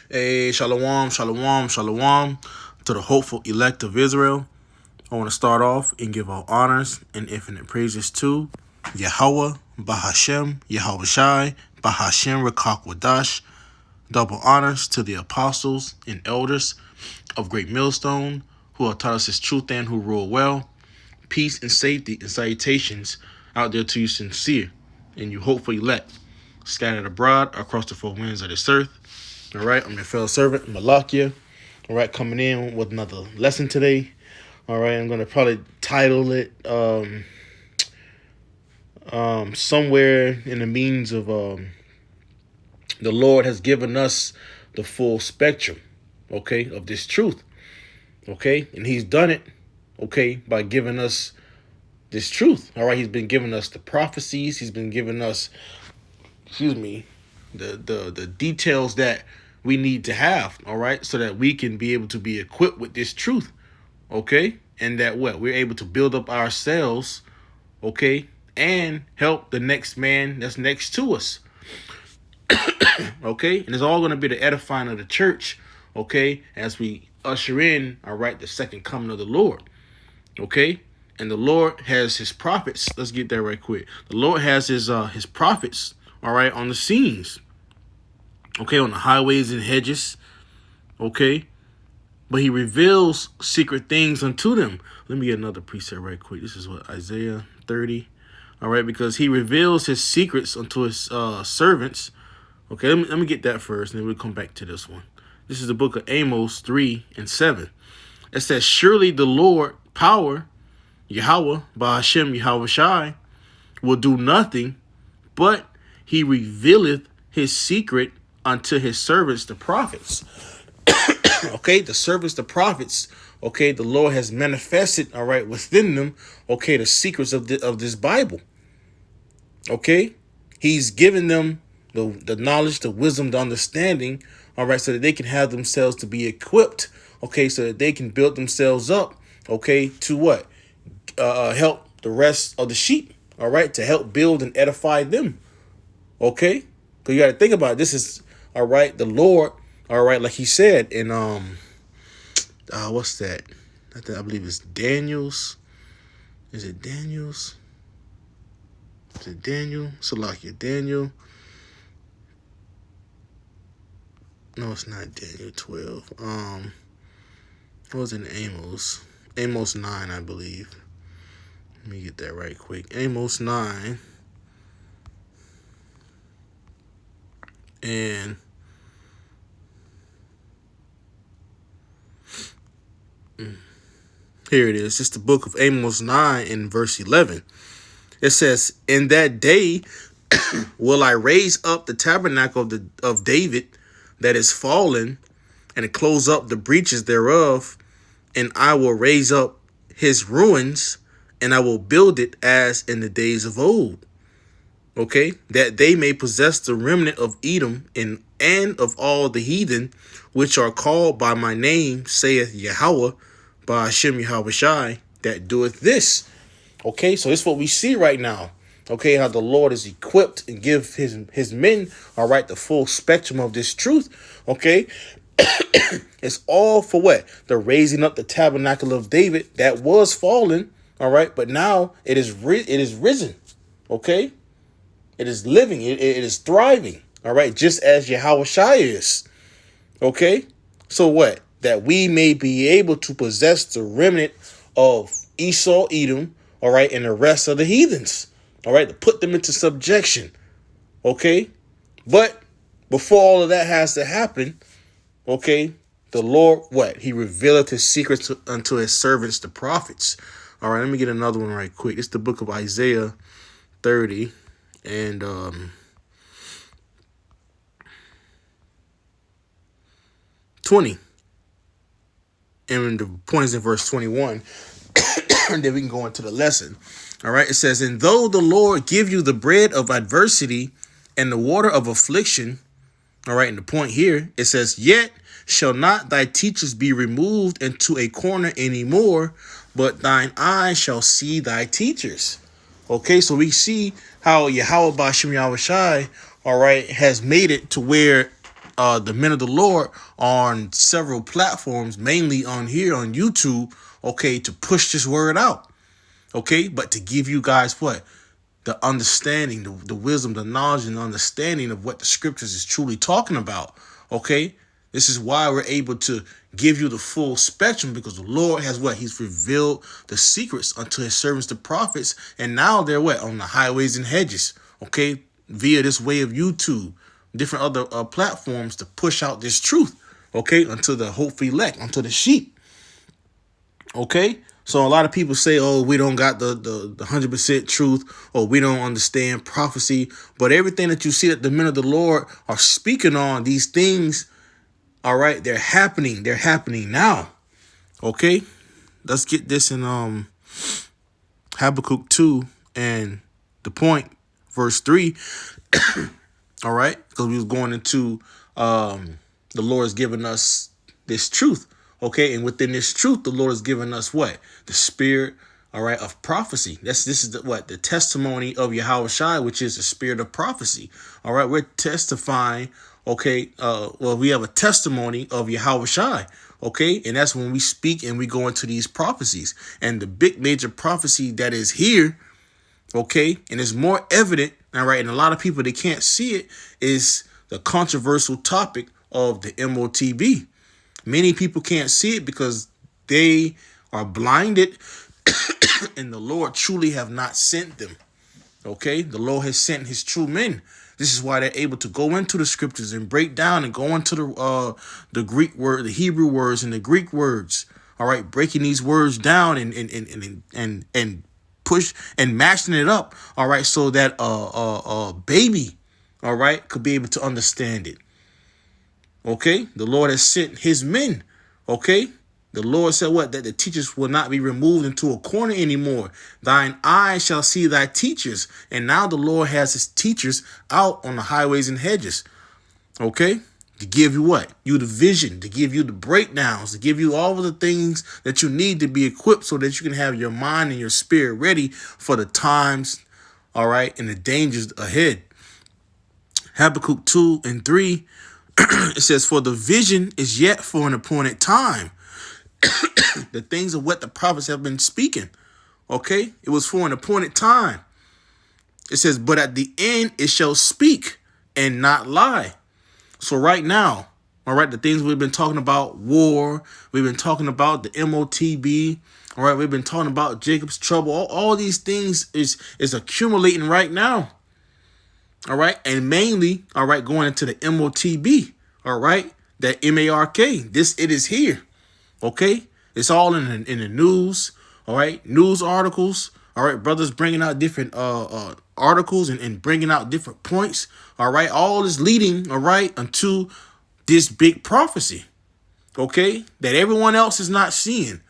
Hey, shalom, shalom, shalom to the hopeful elect of Israel. I want to start off and give all honors and infinite praises to Yahweh, Bahashem, Yahweh Shai, Bahashem, Rakakwadash. Double honors to the apostles and elders of Great Millstone who have taught us his truth and who rule well. Peace and safety and salutations out there to you sincere and you hopeful elect scattered abroad across the four winds of this earth. All right, I'm your fellow servant, Malakia. All right, coming in with another lesson today. All right, I'm going to probably title it somewhere in the means of the Lord has given us the full spectrum, okay, of this truth, okay? And he's done it, okay, by giving us this truth. All right, he's been giving us the prophecies. He's been giving us, the details that we need to have, all right, so that we can be able to be equipped with this truth, okay, and that we're able to build up ourselves, okay, and help the next man that's next to us, okay, and it's all going to be the edifying of the church, okay, as we usher in, all right, the second coming of the Lord, okay. And the Lord has his prophets. Let's get there right quick. The Lord has his prophets, all right, on the scenes, okay, on the highways and hedges, okay, but he reveals secret things unto them. Let me get another precept right quick. This is what, Isaiah 30, all right, because he reveals his secrets unto his servants. Okay, let me get that first, and then we'll come back to this one. This is the book of Amos 3 and 7. It says, surely the Lord power, Yahweh, Bahashem, Yahweh Shai, will do nothing, but he revealeth his secret unto his servants, the prophets. Okay, the servants, the prophets, okay, the Lord has manifested, all right, within them, okay, the secrets of this Bible. Okay, he's given them the knowledge, the wisdom, the understanding, all right, so that they can have themselves to be equipped, okay, so that they can build themselves up, okay, to what? Help the rest of the sheep, all right, to help build and edify them, okay? Because you got to think about it. This is, all right, the Lord, all right, like he said in, what's that? I believe it's Daniel's. Is it Daniel's? Is it Daniel? Salakia, Daniel. No, it's not Daniel 12. What was in Amos? Amos 9, I believe. Let me get that right quick. Amos 9. And here it is. It's the book of Amos 9 in verse 11. It says, in that day will I raise up the tabernacle of David that is fallen, and close up the breaches thereof, and I will raise up his ruins, and I will build it as in the days of old. Okay, that they may possess the remnant of Edom and of all the heathen, which are called by my name, saith Yahweh, by Hashem Yahweh Shai, that doeth this. Okay, so this is what we see right now. Okay, how the Lord is equipped and give his men, all right, the full spectrum of this truth. Okay, it's all for what? The raising up the tabernacle of David that was fallen, all right, but now it is risen. Okay, it is living, it is thriving, all right, just as Yahweh Shai is. Okay, so what? That we may be able to possess the remnant of Esau, Edom, all right, and the rest of the heathens, all right, to put them into subjection. Okay, but before all of that has to happen, okay, the Lord, what? He revealed his secrets unto his servants, the prophets. All right, let me get another one right quick. It's the book of Isaiah 30 and 20. And the point is in verse 21. And then we can go into the lesson. All right, it says, and though the Lord give you the bread of adversity and the water of affliction, all right, and the point here, it says, yet shall not thy teachers be removed into a corner anymore, but thine eyes shall see thy teachers. Okay, so we see how Yahweh Ba'ashem Yahweh Shai, all right, has made it to where the men of the Lord on several platforms, mainly on here on YouTube, okay, to push this word out, okay, but to give you guys what? The understanding, the wisdom, the knowledge, and understanding of what the scriptures is truly talking about, okay? This is why we're able to give you the full spectrum, because the Lord has what? He's revealed the secrets unto his servants, the prophets, and now they're what? On the highways and hedges, okay? Via this way of YouTube, different other platforms to push out this truth, okay? Unto the hopeful elect, unto the sheep, okay? So a lot of people say, oh, we don't got the 100% truth, or we don't understand prophecy. But everything that you see that the men of the Lord are speaking on, these things, all right, they're happening. They're happening now. Okay, let's get this in Habakkuk 2 and the point, verse 3. All right, because we was going into the Lord is giving us this truth. Okay, and within this truth, the Lord has given us what? The spirit, all right, of prophecy. This is the testimony of Yahweh Shai, which is the spirit of prophecy. All right, we're testifying. Okay, we have a testimony of Yahweh Shai. Okay, and that's when we speak and we go into these prophecies. And the big major prophecy that is here, okay, and is more evident, all right, and a lot of people, they can't see it, is the controversial topic of the MOTB. Many people can't see it because they are blinded and the Lord truly have not sent them. Okay, the Lord has sent his true men. This is why they're able to go into the scriptures and break down and go into the Greek word, the Hebrew words and the Greek words. All right, breaking these words down and push and mashing it up. All right, so that a baby, all right, could be able to understand it. Okay, the Lord has sent his men. Okay, the Lord said what? That the teachers will not be removed into a corner anymore. Thine eyes shall see thy teachers. And now the Lord has his teachers out on the highways and hedges. Okay, to give you what? You the vision, to give you the breakdowns, to give you all of the things that you need to be equipped so that you can have your mind and your spirit ready for the times, all right, and the dangers ahead. Habakkuk 2 and 3. It says, for the vision is yet for an appointed time. The things of what the prophets have been speaking. Okay, it was for an appointed time. It says, but at the end it shall speak and not lie. So right now, all right, the things we've been talking about, war, we've been talking about the MOTB, all right, we've been talking about Jacob's trouble. All these things is accumulating right now. All right. And mainly, all right, going into the MOTB. All right. That MARK. It is here. OK, it's all in the news. All right. News articles. All right. Brothers bringing out different articles and bringing out different points. All right. All is leading. All right. Unto this big prophecy. OK, that everyone else is not seeing.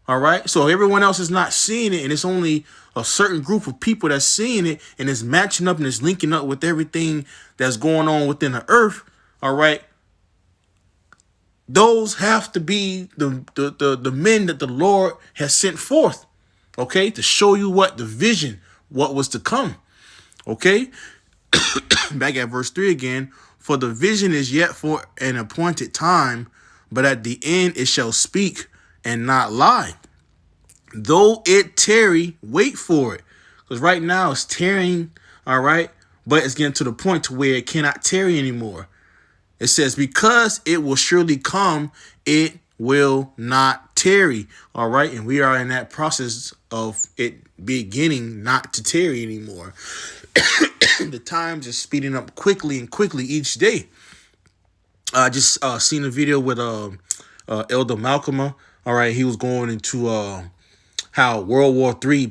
All right. So everyone else is not seeing it. And it's only a certain group of people that's seeing it and it's matching up and it's linking up with everything that's going on within the earth. All right. Those have to be the men that the Lord has sent forth. Okay. To show you what the vision, what was to come. Okay. Back at verse 3 again. For the vision is yet for an appointed time, but at the end it shall speak and not lie. Though it tarry, wait for it. Because right now it's tarrying, all right? But it's getting to the point to where it cannot tarry anymore. It says, because it will surely come, it will not tarry, all right? And we are in that process of it beginning not to tarry anymore. The times is speeding up quickly and quickly each day. I just seen a video with Elder Malcolm. All right, he was going into how World War III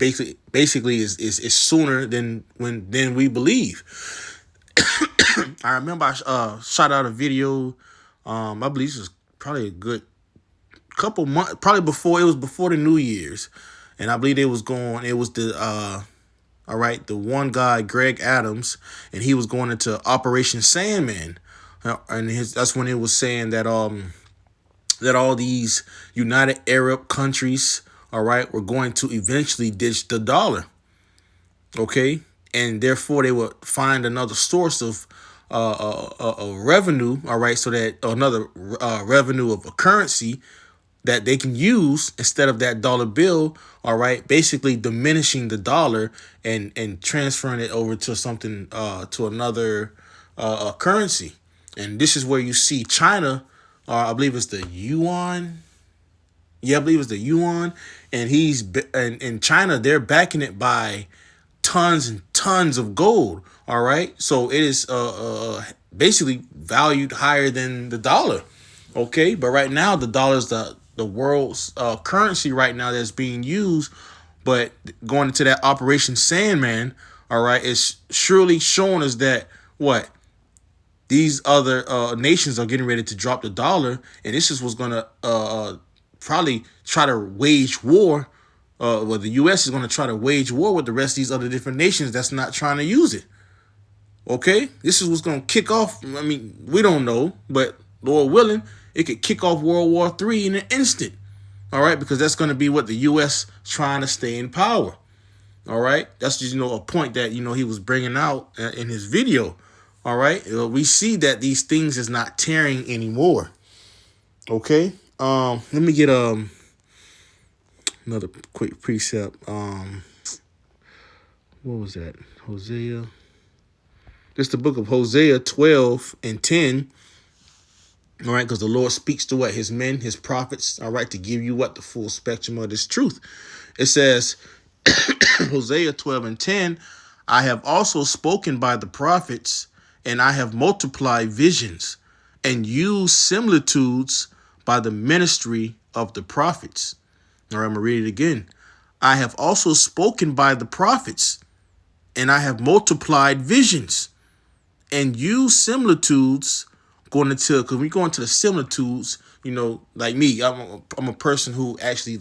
basically is sooner than we believe. I remember I shot out a video. I believe it was probably a good couple months, probably before the New Year's, and I believe it was the all right, the one guy, Greg Adams, and he was going into Operation Sandman, and that's when it was saying that that all these United Arab countries, all right, were going to eventually ditch the dollar. Okay. And therefore they would find another source of a revenue, all right, so that another revenue of a currency that they can use instead of that dollar bill, all right, basically diminishing the dollar and transferring it over to something to another currency. And this is where you see China, I believe it's the yuan. Yeah, I believe it's the yuan, and in China they're backing it by tons and tons of gold. All right, so it is basically valued higher than the dollar. Okay, but right now the dollar is the world's currency right now that's being used. But going into that Operation Sandman, all right, it's surely showing us that what these other nations are getting ready to drop the dollar, and this is what's gonna probably try to wage war. Well, the U.S. is going to try to wage war with the rest of these other different nations that's not trying to use it. Okay, this is what's going to kick off. I mean, we don't know, but Lord willing, it could kick off World War III in an instant. All right, because that's going to be what the U.S. trying to stay in power. All right, that's just a point that he was bringing out in his video. All right, we see that these things is not tearing anymore. Okay, let me get another quick precept. What was that? Hosea. This is the book of Hosea 12 and 10. All right, because the Lord speaks to what? His men, his prophets, all right, to give you what? The full spectrum of this truth. It says, Hosea 12 and 10, I have also spoken by the prophets, and I have multiplied visions, and used similitudes by the ministry of the prophets. All right, I'm going to read it again. I have also spoken by the prophets, and I have multiplied visions, and used similitudes. Because when we go into the similitudes, like me, I'm a person who actually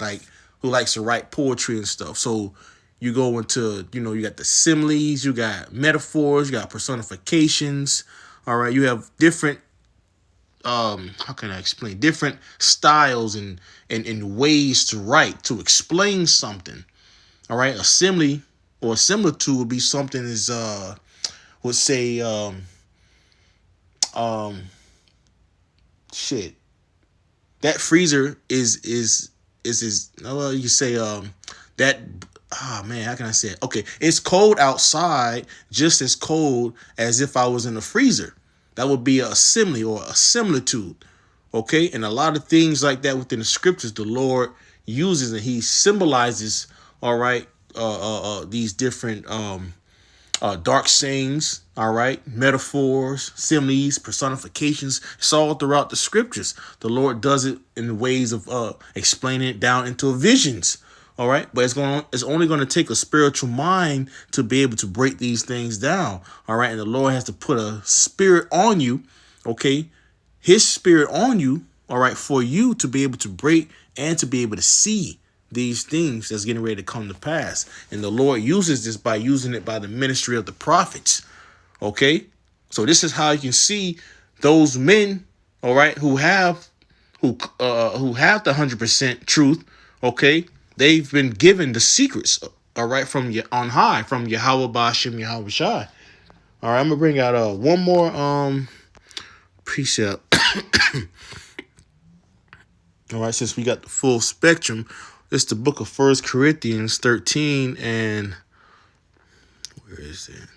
who likes to write poetry and stuff. So you go into, you got the similes, you got metaphors, you got personifications. All right, you have different how can I explain, different styles and ways to write to explain something. All right, a simile or a similitude would be something is would say shit, that freezer is well, you say that, oh man, how can I say it? Okay, it's cold outside, just as cold as if I was in a freezer. That would be a simile or a similitude. Okay, and a lot of things like that within the scriptures the Lord uses, and he symbolizes, all right, these different dark sayings, all right, metaphors, similes, personifications. It's all throughout the scriptures. The Lord does it in ways of explaining it down into visions. All right, but it's only going to take a spiritual mind to be able to break these things down. All right, and the Lord has to put a spirit on you, okay, his spirit on you, all right, for you to be able to break and to be able to see these things that's getting ready to come to pass. And the Lord uses this by using it by the ministry of the prophets. Okay, so this is how you can see those men, all right, who have the 100% truth. Okay, they've been given the secrets, all right, from on high, from Yahweh Bashem Yahweh Shai. All right, I'm gonna bring out one more precept. All right, since we got the full spectrum, it's the book of 1 Corinthians 13, and where is it?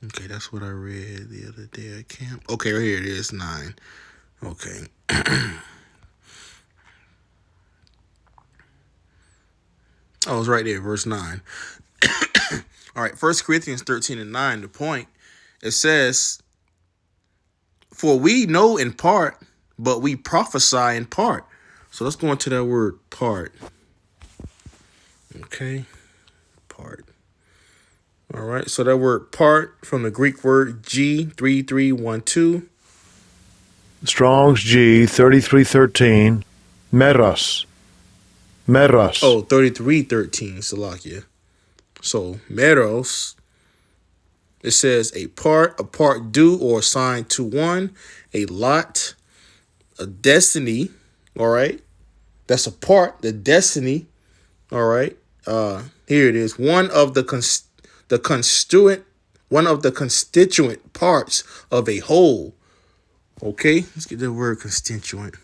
Okay, that's what I read the other day at camp. Okay, right here it is, 9. Okay. Oh, it's right there, verse 9. All right, 1 Corinthians 13 and 9, the point, it says, for we know in part, but we prophesy in part. So let's go into that word part. Okay, part. All right, so that word part from the Greek word G3312. Strong's G 3313. Meros. Oh, 3313, Salakia. So meros, it says a part due or assigned to one, a lot, a destiny. All right, that's a part, the destiny. All right, Here it is. One of the constituent parts of a whole. Okay, let's get the word constituent.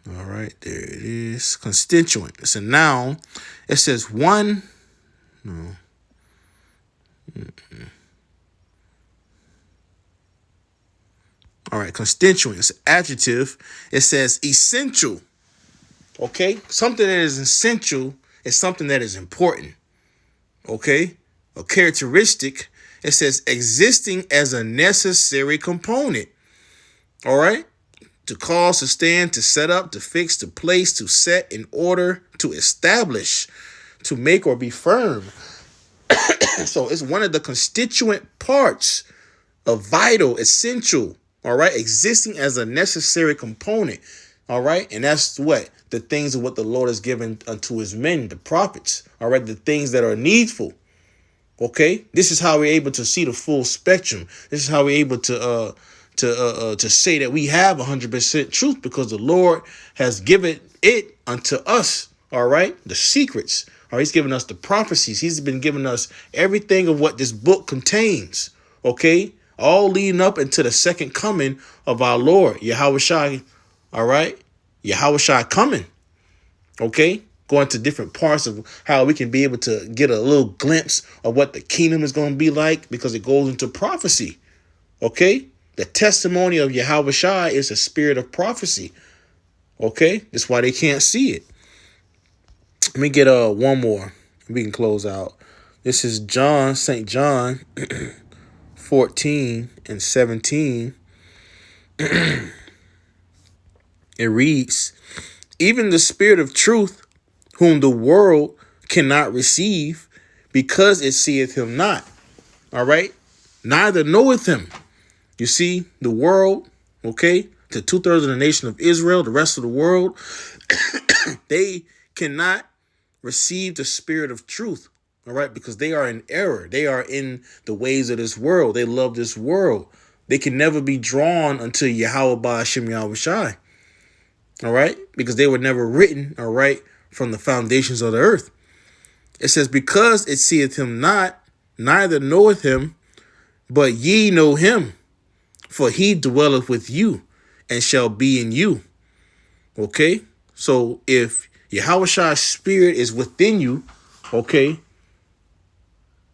All right, there it is. Constituent. It's a noun. It says one. No. All right, constituent. It's an adjective. It says essential. Okay, something that is essential is something that is important. Okay, a characteristic. It says existing as a necessary component. All right, to cause, to stand, to set up, to fix, to place, to set in order, to establish, to make or be firm. So it's one of the constituent parts of vital, essential, all right, existing as a necessary component, all right, and that's what the things of what the Lord has given unto his men, the prophets, all right, the things that are needful. Okay, this is how we're able to see the full spectrum. This is how we're able to say that we have 100% truth, because the Lord has given it unto us. All right, the secrets. All right, he's given us the prophecies. He's been giving us everything of what this book contains. Okay, all leading up into the second coming of our Lord Yahushua. All right, Yahushua coming. Okay, going to different parts of how we can be able to get a little glimpse of what the kingdom is going to be like, because it goes into prophecy. Okay, the testimony of Yahushua is a spirit of prophecy. Okay, that's why they can't see it. Let me get one more. We can close out. This is St. John 14 and 17. It reads, even the spirit of truth, whom the world cannot receive, because it seeth him not. All right, neither knoweth him. You see, the world, okay, the 2/3 of the nation of Israel, the rest of the world, they cannot receive the spirit of truth. All right, because they are in error. They are in the ways of this world. They love this world. They can never be drawn unto Yahweh Ba'ashem Yahushai. All right, because they were never written, all right, from the foundations of the earth. It says, because it seeth him not, neither knoweth him, but ye know him, for he dwelleth with you and shall be in you. Okay, so if Yahushua's spirit is within you, okay,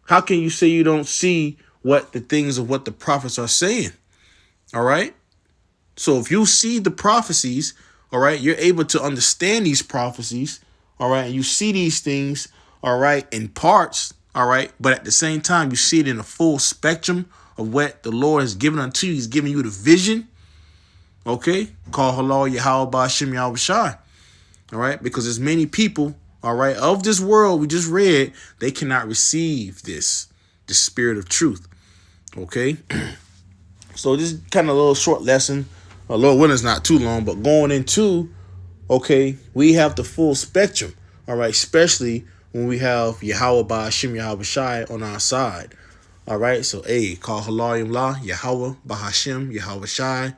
how can you say you don't see what the things of what the prophets are saying? All right, so if you see the prophecies, all right, you're able to understand these prophecies, all right, and you see these things, all right, in parts, all right, but at the same time, you see it in a full spectrum of what the Lord has given unto you. He's giving you the vision, okay, call halal Yahweh Ba'ashem Yahushai, all right, because there's many people, all right, of this world we just read, they cannot receive the spirit of truth, okay. So this is kind of a little short lesson. Lord willing, it's not too long, but going into, okay, we have the full spectrum, all right, especially when we have Yahweh Ba'ashem Yahushai on our side, all right. So, call halayim la Yahweh Ba'ashem Yahushai,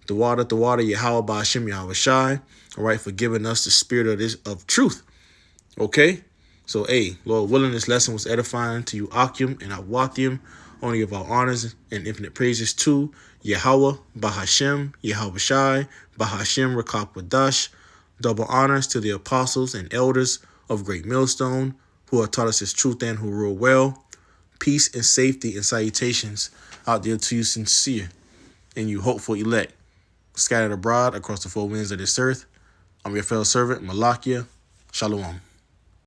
the water, Yahweh Ba'ashem Yahushai, all right, for giving us the spirit of truth, okay. So, Lord willing, this lesson was edifying to you, Akim and Awathium. Only of our honors and infinite praises to Yahweh, Bahashem, Yahushai, Bahashem, Rakak Wadash. Double honors to the apostles and elders of Great Millstone, who have taught us his truth and who rule well. Peace and safety and salutations out there to you sincere and you hopeful elect, scattered abroad across the four winds of this earth. I'm your fellow servant, Malakia. Shalom.